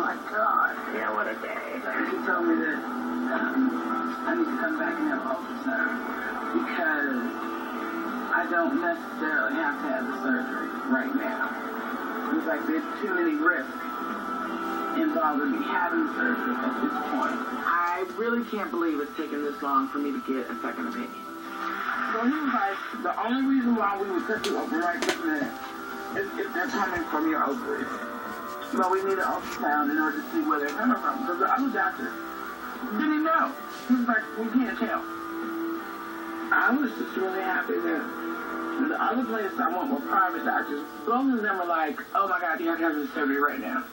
my God. Yeah, what a day. She told me that I need to come back and have ultrasound because I don't necessarily have to have the surgery right now. It's like there's too many risks involved in me having the surgery at this point. I really can't believe it's taken this long for me to get a second opinion. So he was like, the only reason why we would cut you open right this minute is if they're coming from your ovaries. But we need an ultrasound in order to see where they're coming from. Because the other doctor didn't know. He was like, we can't tell. I was just really happy that the other places I went were private doctors. Both of them were like, oh my God, you have to have this surgery right now.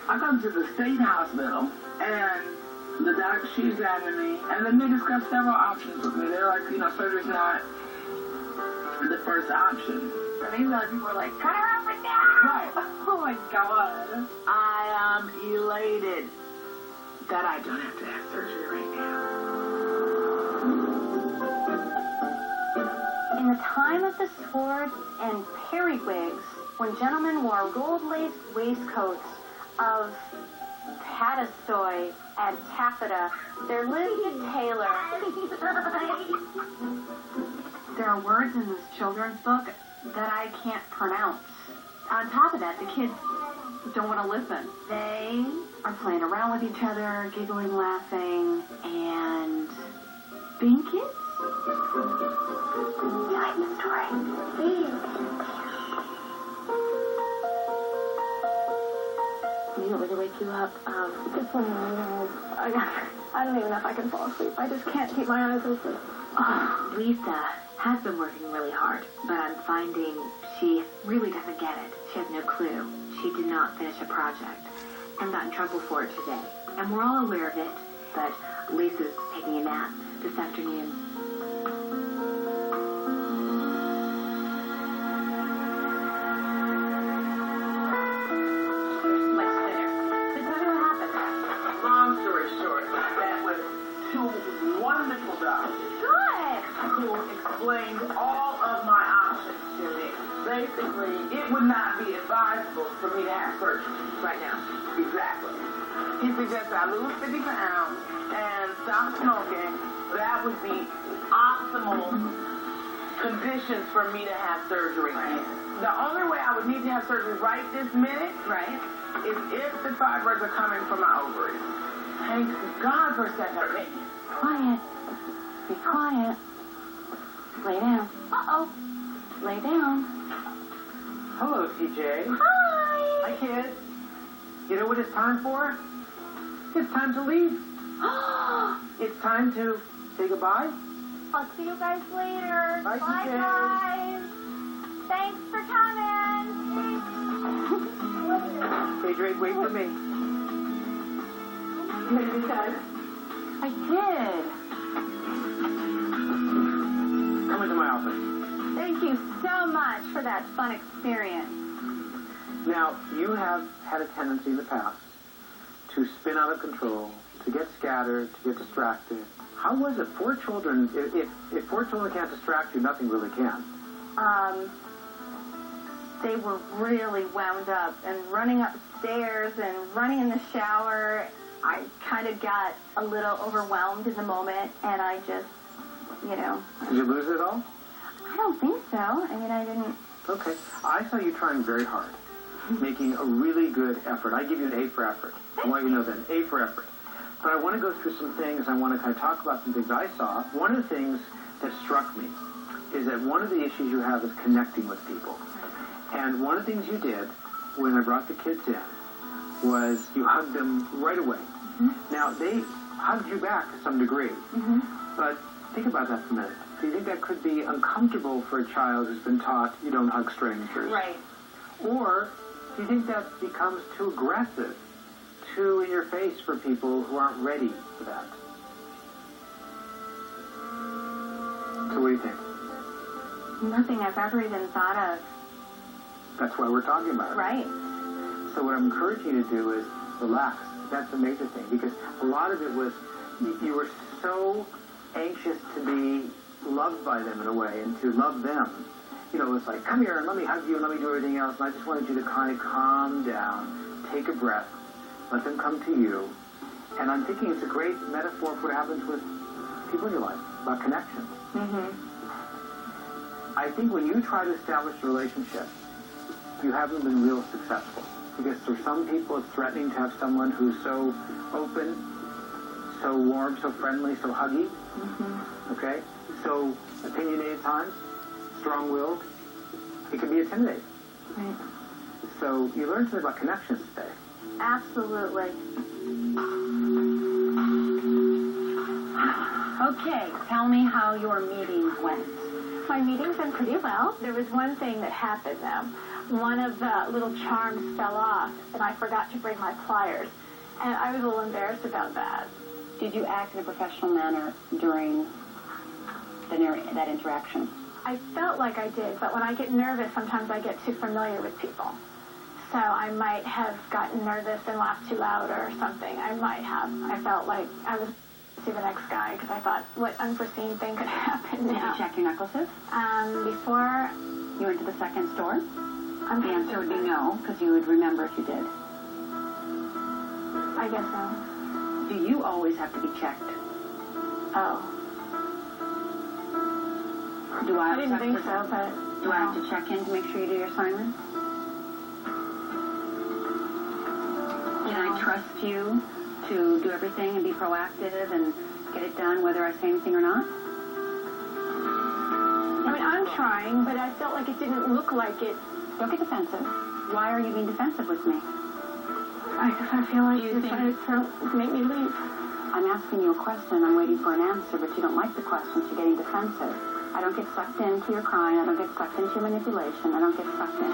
I come to the state hospital, and the doctor, she examined me, and then they discussed several options with me. They're like, surgery's not the first option. So these other people were like, cut her up right now! Right. Oh my God. I am elated that I don't have to have surgery right now. In the time of the swords and periwigs, when gentlemen wore gold-laced waistcoats of patasoy and taffeta, there lived a tailor. There are words in this children's book that I can't pronounce. On top of that, the kids don't want to listen. They are playing around with each other, giggling, laughing, and being kids. You like the story? You want me to wake you up? Just one minute. I don't even know if I can fall asleep. I just can't keep my eyes open. Oh, Lisa has been working really hard, but I'm finding she really doesn't get it. She has no clue. She did not finish a project and got in trouble for it today. And we're all aware of it, but Lisa's taking a nap this afternoon. Long story short, that was two wonderful doctors. Good. Who explained all of my options to me. Basically, it would not be advisable for me to have surgery right now. Exactly. He suggested I lose 50 pounds and stop smoking. That would be optimal conditions for me to have surgery. The only way I would need to have surgery right this minute, is if the fibroids are coming from my ovaries. Thank God for second opinion. Quiet. Be quiet. Lay down. Uh-oh. Lay down. Hello, TJ. Hi. Hi, kids. You know what it's time for? It's time to leave. It's time to say goodbye. I'll see you guys later. Bye, Bye, TJ. guys. Thanks for coming. Hey, Drake, wait for me. I did. Come into my office. Thank you so much for that fun experience. Now, you have had a tendency in the past to spin out of control, to get scattered, to get distracted. How was it? 4 children, if 4 children can't distract you, nothing really can. They were really wound up and running upstairs and running in the shower. I kind of got a little overwhelmed in the moment, and I just, Did you lose it all? I don't think so. I mean, I didn't. Okay. I saw you trying very hard, making a really good effort. I give you an A for effort. I want you to know that, A for effort. But I want to go through some things. I want to kind of talk about some things I saw. One of the things that struck me is that one of the issues you have is connecting with people. And one of the things you did when I brought the kids in was you hugged them right away. Mm-hmm. Now, they hugged you back to some degree. Mm-hmm. But think about that for a minute. Do you think that could be uncomfortable for a child who's been taught you don't hug strangers? Right. Or do you think that becomes too aggressive, too in your face for people who aren't ready for that? So what do you think? Nothing I've ever even thought of. That's why we're talking about it. Right. So what I'm encouraging you to do is relax. That's the major thing, because a lot of it was you were so anxious to be loved by them in a way and to love them. It was like, come here and let me hug you and let me do everything else. And I just wanted you to kind of calm down, take a breath, Let them come to you. And I'm thinking it's a great metaphor for what happens with people in your life, about connections. I think when you try to establish a relationship, you haven't been real successful. Because for some people, it's threatening to have someone who's so open, so warm, so friendly, so huggy, okay? So opinionated at times, strong-willed. It can be intimidating. Right. So you learn something about connections today. Absolutely. Okay, tell me how your meeting went. My meeting's went pretty well. There was one thing that happened, though. One of the little charms fell off, and I forgot to bring my pliers. And I was a little embarrassed about that. Did you act in a professional manner during that interaction? I felt like I did, but when I get nervous, sometimes I get too familiar with people. So I might have gotten nervous and laughed too loud or something. I felt like I was to the next guy because I thought, what unforeseen thing could happen Did now? you check your necklaces? Before You went to the second store? I'm The answer would be no, because you would remember if you did. I guess so. Do you always have to be checked? Oh. Do I I didn't have think to, so, but... Do I have to check in to make sure you do your assignments? Can I trust you to do everything and be proactive and get it done whether I say anything or not? I mean, I'm trying, but I felt like it didn't look like it. Don't get defensive. Why are you being defensive with me? I feel like Do you you're think- trying to make me leave. I'm asking you a question. I'm waiting for an answer, but you don't like the question. So you're getting defensive. I don't get sucked into your crying. I don't get sucked into your manipulation. I don't get sucked in.